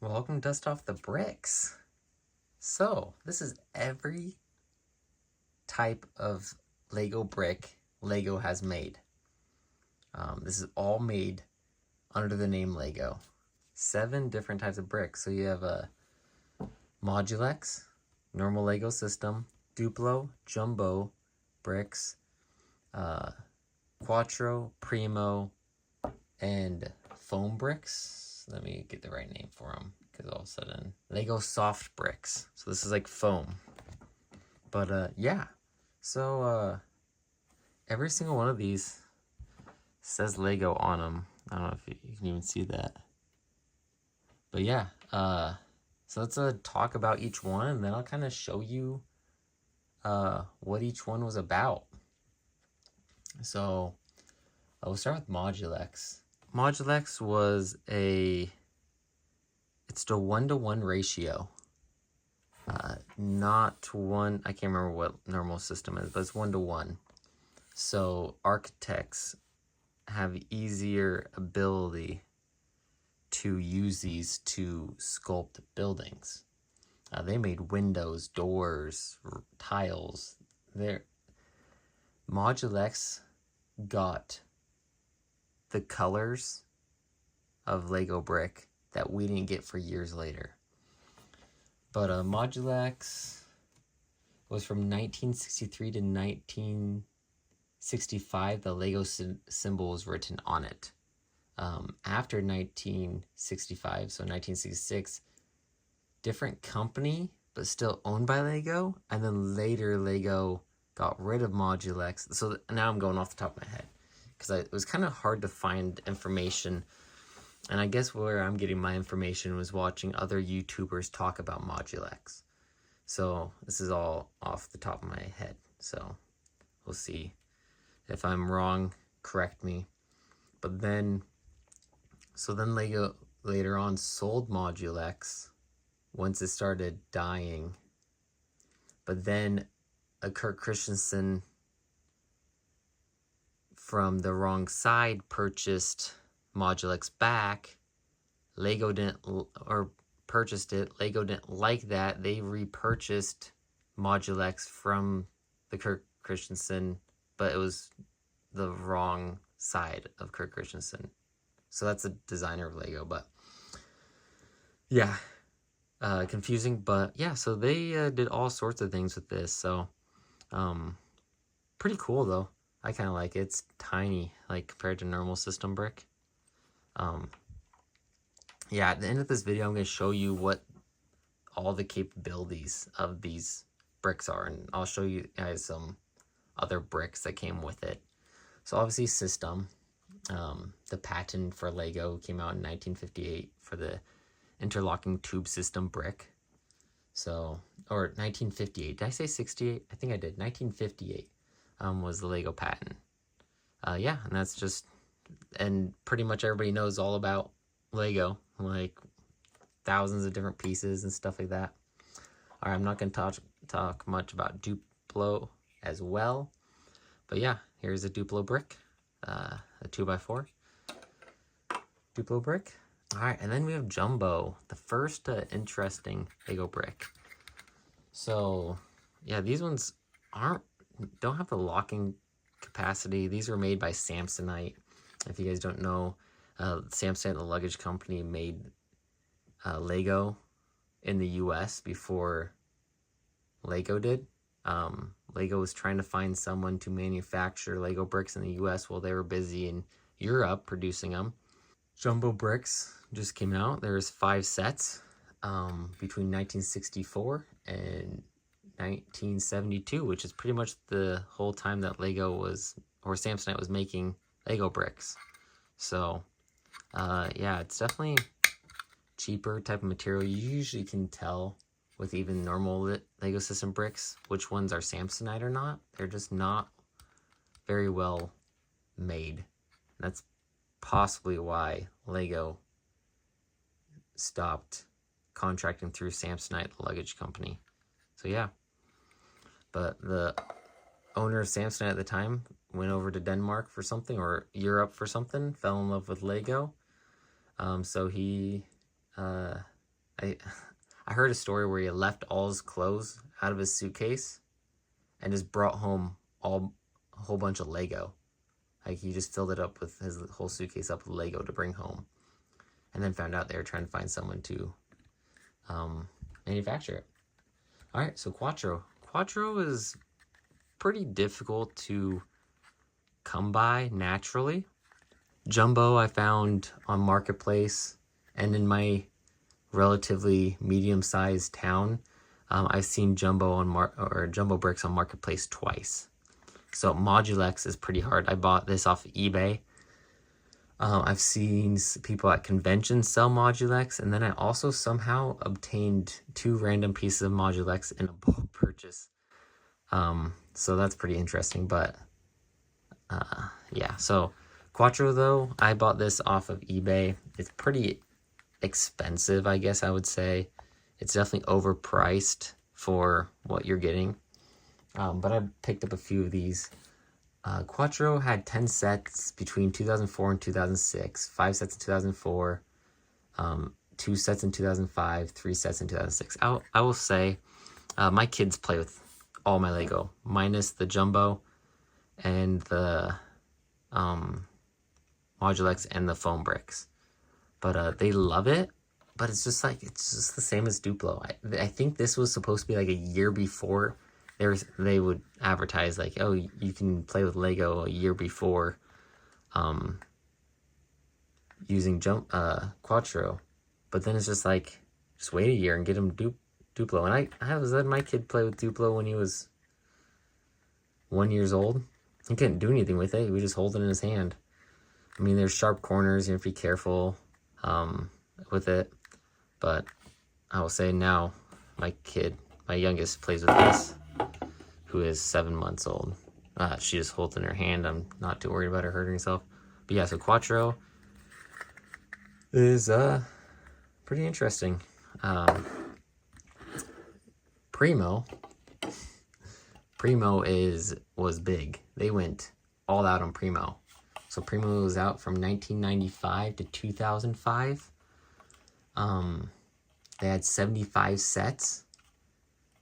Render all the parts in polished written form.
Welcome to Dust Off the Bricks. So, this is every type of Lego brick Lego has made. This is all made under the name Lego. 7 different types of bricks. So you have a Modulex, normal Lego system, Duplo, Jumbo bricks, Quatro, Primo, and foam bricks. Let me get the right name for them, because all of a sudden, Lego soft bricks. So this is like foam. But yeah, so every single one of these says Lego on them. I don't know if you can even see that. But yeah, so let's talk about each one, and then I'll kind of show you what each one was about. So we'll start with Modulex. Modulex was it's the 1-to-1 ratio. Not one, I can't remember what normal system is, but it's 1-to-1. So architects have easier ability to use these to sculpt buildings. They made windows, doors, tiles. Modulex got the colors of Lego brick that we didn't get for years later. But Modulex was from 1963 to 1965. The Lego symbol was written on it. After 1965, so 1966, different company, but still owned by Lego. And then later Lego got rid of Modulex. So now I'm going off the top of my head, because it was kind of hard to find information. And I guess where I'm getting my information was watching other YouTubers talk about Modulex. So this is all off the top of my head. So we'll see. If I'm wrong, correct me. But then Lego later on sold Modulex once it started dying. But then Kurt Christensen from the wrong side purchased Modulex back. Lego didn't, or purchased it. Lego didn't like that. They repurchased Modulex from the Kurt Christensen, but it was the wrong side of Kurt Christensen. So that's the designer of Lego, but yeah, confusing. But yeah, so they did all sorts of things with this. So pretty cool though. I kind of like it. It's tiny, like compared to normal system brick. Yeah, at the end of this video, I'm going to show you what all the capabilities of these bricks are, and I'll show you guys some other bricks that came with it. So obviously system, the patent for Lego came out in 1958 for the interlocking tube system brick. So, or 1958, did I say 68? I think I did. 1958 was the Lego patent. Yeah, and that's just, and pretty much everybody knows all about Lego, like thousands of different pieces and stuff like that. All right, I'm not going to talk much about Duplo as well, but yeah, here's a Duplo brick, a 2x4 Duplo brick. All right, and then we have Jumbo, the first interesting Lego brick. So yeah, these ones don't have the locking capacity. These were made by Samsonite. If you guys don't know, Samsonite, the luggage company, made Lego in the US before Lego did. Lego was trying to find someone to manufacture Lego bricks in the US while they were busy in Europe producing them. Jumbo bricks just came out. There's 5 sets between 1964 and 1972, which is pretty much the whole time that Lego was, or Samsonite was making Lego bricks. So yeah, it's definitely cheaper type of material. You usually can tell with even normal Lego system bricks which ones are Samsonite or not. They're just not very well made. That's possibly why Lego stopped contracting through Samsonite, the luggage company. So yeah, but the owner of Samsonite at the time went over to Denmark for something, or Europe for something, fell in love with Lego. So he I heard a story where he left all his clothes out of his suitcase and just brought home a whole bunch of Lego. Like, he just filled it up with his whole suitcase up with Lego to bring home, and then found out they were trying to find someone to manufacture it. All right, so Quatro. Quatro is pretty difficult to come by naturally. Jumbo I found on Marketplace, and in my relatively medium-sized town, I've seen jumbo bricks on Marketplace twice. So Modulex is pretty hard. I bought this off of eBay. I've seen people at conventions sell Modulex, and then I also somehow obtained 2 random pieces of Modulex in a bulk purchase. So that's pretty interesting, but yeah. So Quatro, though, I bought this off of eBay. It's pretty expensive, I guess I would say. It's definitely overpriced for what you're getting. But I picked up a few of these. Quatro had 10 sets between 2004 and 2006, 5 sets in 2004, 2 sets in 2005, 3 sets in 2006. I will say, my kids play with all my Lego, minus the jumbo and the Modulex and the foam bricks. But they love it. But it's just the same as Duplo. I think this was supposed to be like a year before. They would advertise like, oh, you can play with Lego a year before using Quatro. But then it's just like, just wait a year and get him Duplo. And I was letting my kid play with Duplo when he was 1 year old. He couldn't do anything with it. He would just hold it in his hand. I mean, there's sharp corners. You have to be careful with it. But I will say now, my youngest, plays with this, who is 7 months old. She just holds it in her hand. I'm not too worried about her hurting herself. But yeah, so Quatro is pretty interesting. Primo was big. They went all out on Primo. So Primo was out from 1995 to 2005. They had 75 sets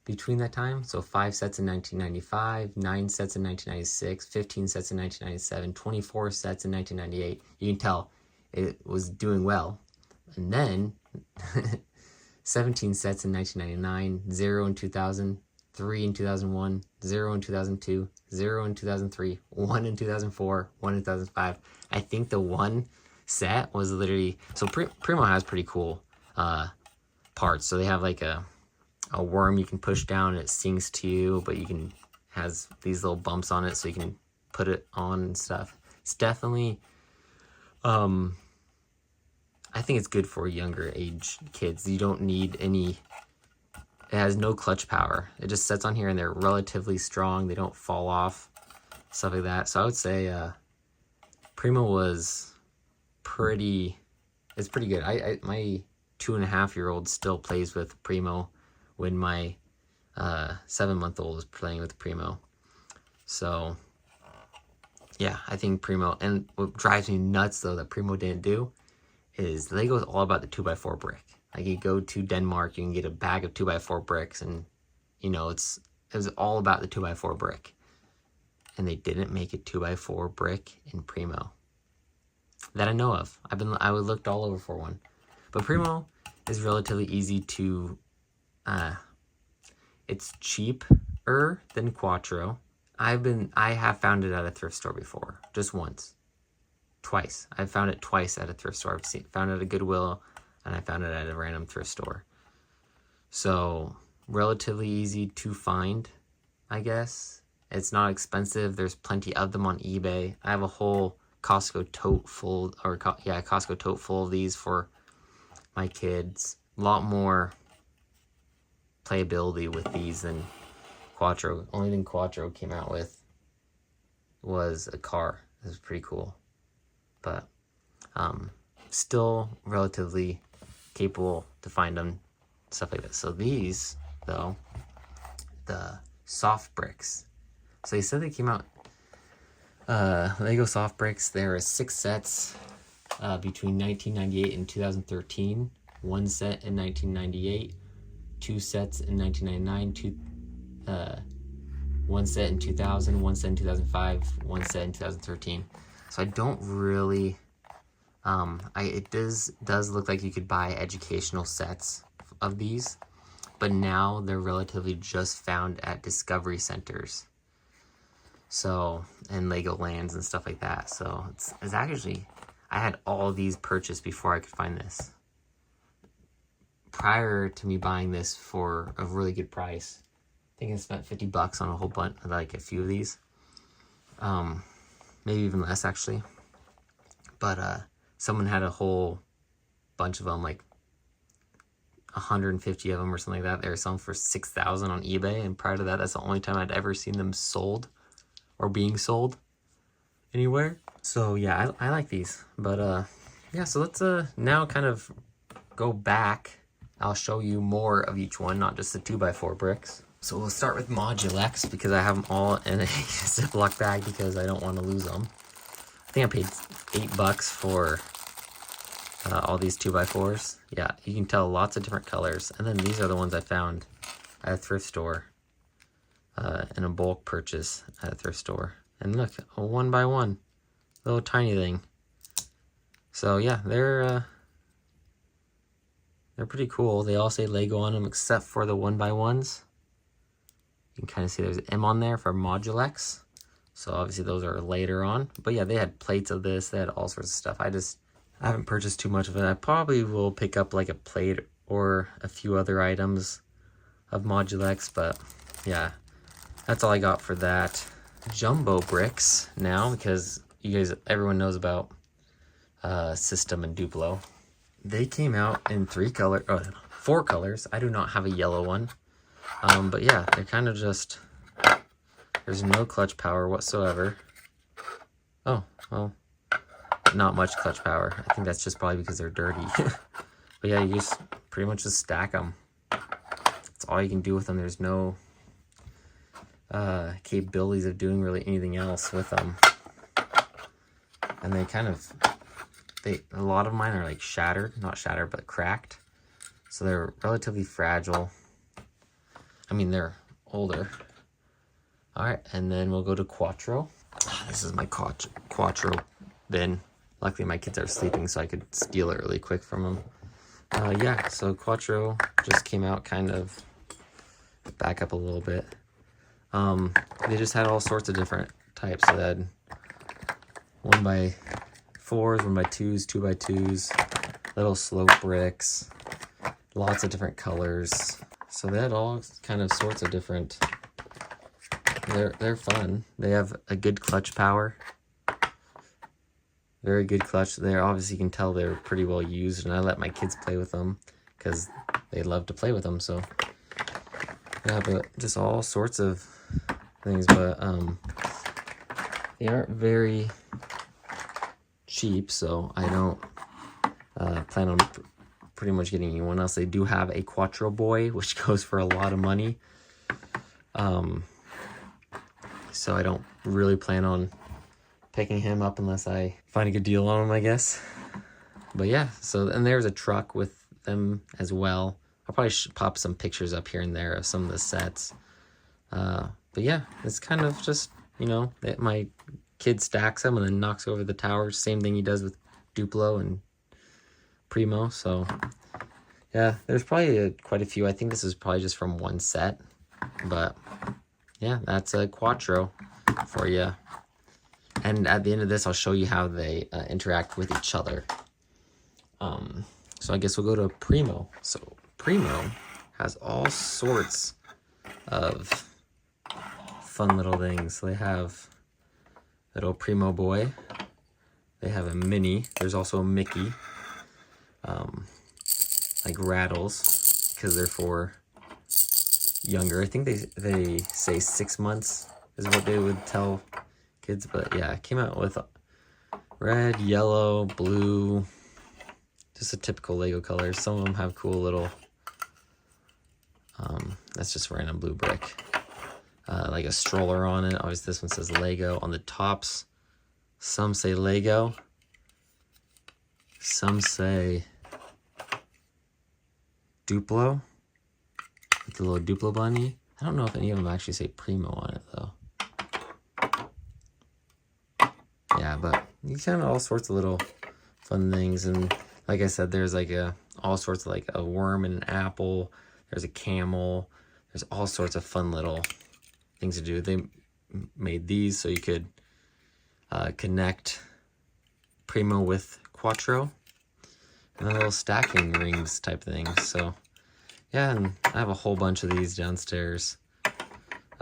between that time. So 5 sets in 1995, 9 sets in 1996, 15 sets in 1997, 24 sets in 1998. You can tell it was doing well. And then 17 sets in 1999, 0 in 2000, 3 in 2001, 0 in 2002, 0 in 2003, 1 in 2004, 1 in 2005. I think the 1 set was literally... So Primo has pretty cool parts. So they have like a worm you can push down and it sings to you, but has these little bumps on it so you can put it on and stuff. It's definitely... I think it's good for younger age kids. You don't need any... It has no clutch power. It just sets on here and they're relatively strong. They don't fall off, stuff like that. So I would say Primo was it's pretty good. My 2.5-year-old still plays with Primo when my 7-month-old is playing with Primo. So yeah, I think Primo... And what drives me nuts, though, that Primo didn't do is Lego is all about the 2x4 brick. Like, you go to Denmark, you can get a bag of 2x4 bricks, and it was all about the 2x4 brick. And they didn't make a 2x4 brick in Primo that I know of. I looked all over for one, but Primo is relatively easy to. It's cheaper than Quatro. I have found it at a thrift store before, just once, twice. I've found it twice at a thrift store. I've found it at a Goodwill, and I found it at a random thrift store. So relatively easy to find, I guess. It's not expensive. There's plenty of them on eBay. I have a whole Costco tote full of these for my kids. A lot more playability with these than Quatro. Only thing Quatro came out with was a car. It was pretty cool. But still relatively capable to find them, stuff like that. So these, though, the soft bricks. So they said they came out, Lego soft bricks. There are 6 sets between 1998 and 2013. 1 set in 1998, 2 sets in 1999, 1 set in 2000, 1 set in 2005, 1 set in 2013. So I don't really, it does look like you could buy educational sets of these, but now they're relatively just found at discovery centers. So, and Legolands and stuff like that. So it's actually, I had all these purchased before I could find this. Prior to me buying this for a really good price, I think I spent $50 on a whole bunch, like a few of these. Maybe even less actually. But someone had a whole bunch of them, like 150 of them or something like that. They were selling for $6,000 on eBay, and prior to that, that's the only time I'd ever seen them sold or being sold anywhere. So yeah, I like these. But yeah, so let's now kind of go back. I'll show you more of each one, not just the 2x4 bricks. So we'll start with Modulex because I have them all in a Ziploc bag because I don't want to lose them. I think I paid $8 for all these 2x4s. Yeah, you can tell lots of different colors. And then these are the ones I found at a thrift store in a bulk purchase at a thrift store. And look, a 1x1, little tiny thing. So yeah, they're pretty cool. They all say Lego on them except for the 1x1s. You can kind of see there's an M on there for Modulex. So obviously those are later on. But yeah, they had plates of this. They had all sorts of stuff. I haven't purchased too much of it. I probably will pick up like a plate or a few other items of Modulex. But yeah, that's all I got for that. Jumbo bricks now, because everyone knows about System and Duplo. They came out in 4 colors. I do not have a yellow one. But yeah, they're kind of just, there's no clutch power whatsoever. Oh, well, not much clutch power. I think that's just probably because they're dirty. But yeah, you just pretty much just stack them. That's all you can do with them. There's no capabilities of doing really anything else with them. And they kind of, a lot of mine are like shattered, not shattered, but cracked. So they're relatively fragile. I mean, they're older. All right, and then we'll go to Quatro. This is my Quatro bin. Luckily, my kids are sleeping, so I could steal it really quick from them. Yeah, so Quatro just came out, kind of back up a little bit. They just had all sorts of different types. So they had 1x4s, 1x2s, 2x2s, little slope bricks, lots of different colors. So they had all kind of sorts of different. They're fun. They have a good clutch power. Very good clutch. They're obviously, you can tell they're pretty well used, and I let my kids play with them because they love to play with them. So yeah, but just all sorts of things. But they aren't very cheap, so I don't plan on pretty much getting anyone else. They do have a Quatro Boy, which goes for a lot of money. So I don't really plan on picking him up unless I find a good deal on him, I guess. But yeah, so, and there's a truck with them as well. I'll probably pop some pictures up here and there of some of the sets. But yeah, it's kind of just, you know, my kid stacks them and then knocks over the tower. Same thing he does with Duplo and Primo. So yeah, there's probably quite a few. I think this is probably just from one set. But yeah, that's a Quatro for you. And at the end of this, I'll show you how they interact with each other. So I guess we'll go to Primo. So Primo has all sorts of fun little things. So they have little Primo Boy. They have a Mini. There's also a Mickey. Like Rattles, because they're for younger. I think they say 6 months is what they would tell kids. But yeah, it came out with red, yellow, blue, just a typical Lego colors. Some of them have cool little, that's just random blue brick. Like a stroller on it. Obviously this one says Lego on the tops. Some say Lego. Some say Duplo with the little Duplo bunny. I don't know if any of them actually say Primo on it though. Yeah, but you kind of all sorts of little fun things. And like I said, there's like all sorts of like a worm and an apple. There's a camel. There's all sorts of fun little things to do. They made these so you could connect Primo with Quatro, and then little stacking rings type things. So yeah, and I have a whole bunch of these downstairs,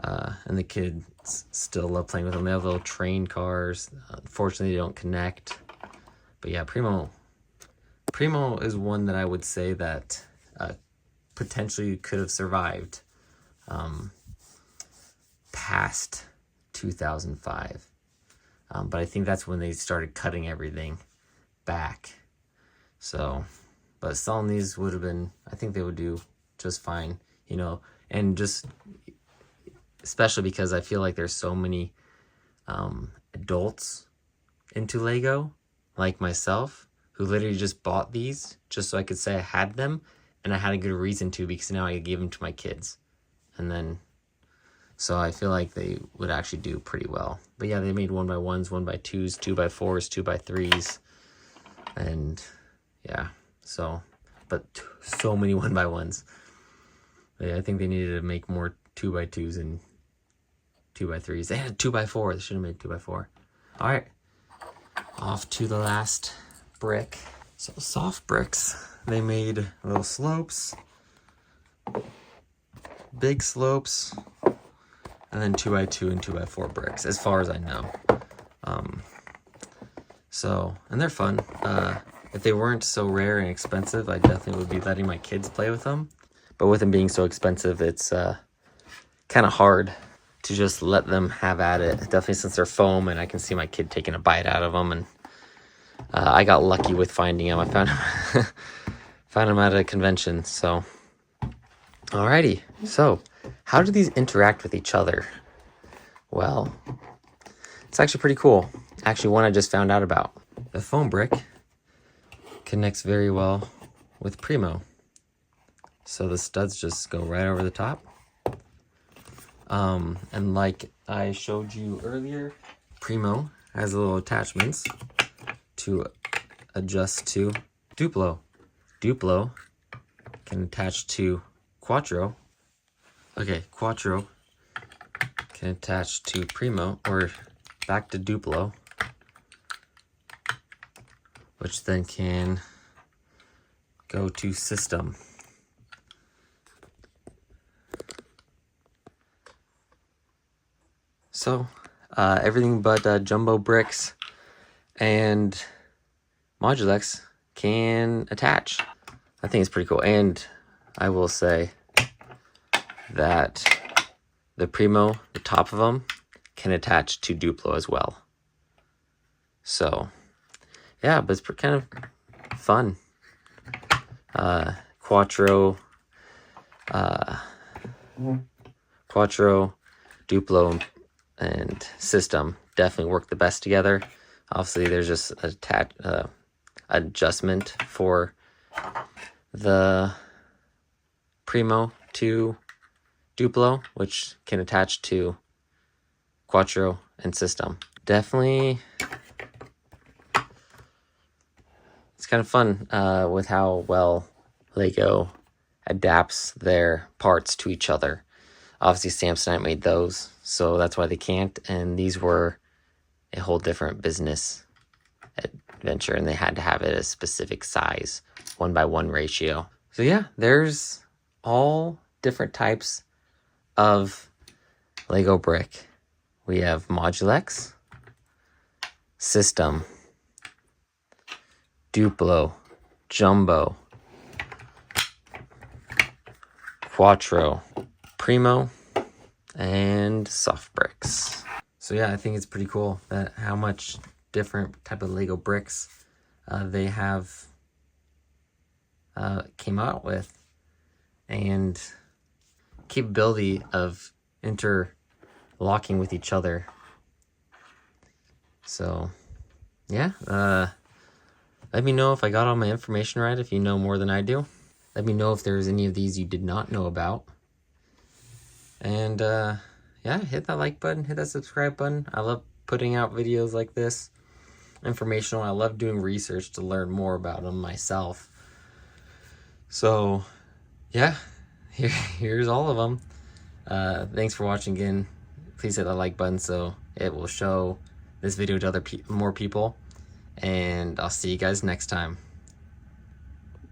and the kids still love playing with them. They have little train cars. Unfortunately, they don't connect, but yeah, Primo is one that I would say that potentially could have survived past 2005. But I think that's when they started cutting everything back. So, but selling these would have been, I think they would do just fine, you know, and just, especially because I feel like there's so many adults into Lego, like myself, who literally just bought these just so I could say I had them, and I had a good reason to, because now I could give them to my kids. And then, so I feel like they would actually do pretty well. But yeah, they made 1x1s, 1x2s, 2x4s, 2x3s, and yeah, so, but so many 1x1s. Yeah, I think they needed to make more 2x2s and 2x3s. They had a 2x4. They should have made 2x4. All right, off to the last brick. So soft bricks. They made little slopes, big slopes, and then 2x2 and 2x4 bricks, as far as I know. So, and they're fun. If they weren't so rare and expensive, I definitely would be letting my kids play with them. But with them being so expensive, it's kind of hard to just let them have at it. Definitely since they're foam, and I can see my kid taking a bite out of them. And I got lucky with finding them. I found them, found them at a convention. So, alrighty. So, how do these interact with each other? Well, it's actually pretty cool. Actually, one I just found out about. The foam brick connects very well with Primo. So the studs just go right over the top. And like I showed you earlier, Primo has little attachments to adjust to Duplo. Duplo can attach to Quatro. Okay, Quatro can attach to Primo, or back to Duplo, which then can go to System. So, everything but Jumbo Bricks and Modulex can attach. I think it's pretty cool. And I will say that the Primo, the top of them, can attach to Duplo as well. So, yeah, but it's kind of fun. Quatro, Duplo, and System definitely work the best together. Obviously, there's just a adjustment for the Primo to Duplo, which can attach to Quatro and System. Definitely, it's kind of fun with how well Lego adapts their parts to each other. Obviously, Samsonite made those, so that's why they can't. And these were a whole different business adventure, and they had to have it a specific size, 1:1 ratio. So yeah, there's all different types of Lego brick. We have Modulex, System, Duplo, Jumbo, Quatro, Primo, and soft bricks. So yeah, I think it's pretty cool that how much different type of Lego bricks they have came out with, and capability of interlocking with each other. So yeah, let me know if I got all my information right, if you know more than I do. Let me know if there's any of these you did not know about. And yeah, hit that like button, hit that subscribe button. I love putting out videos like this, informational. I love doing research to learn more about them myself. So yeah, here's all of them. Thanks for watching again. Please hit that like button so it will show this video to more people. And I'll see you guys next time.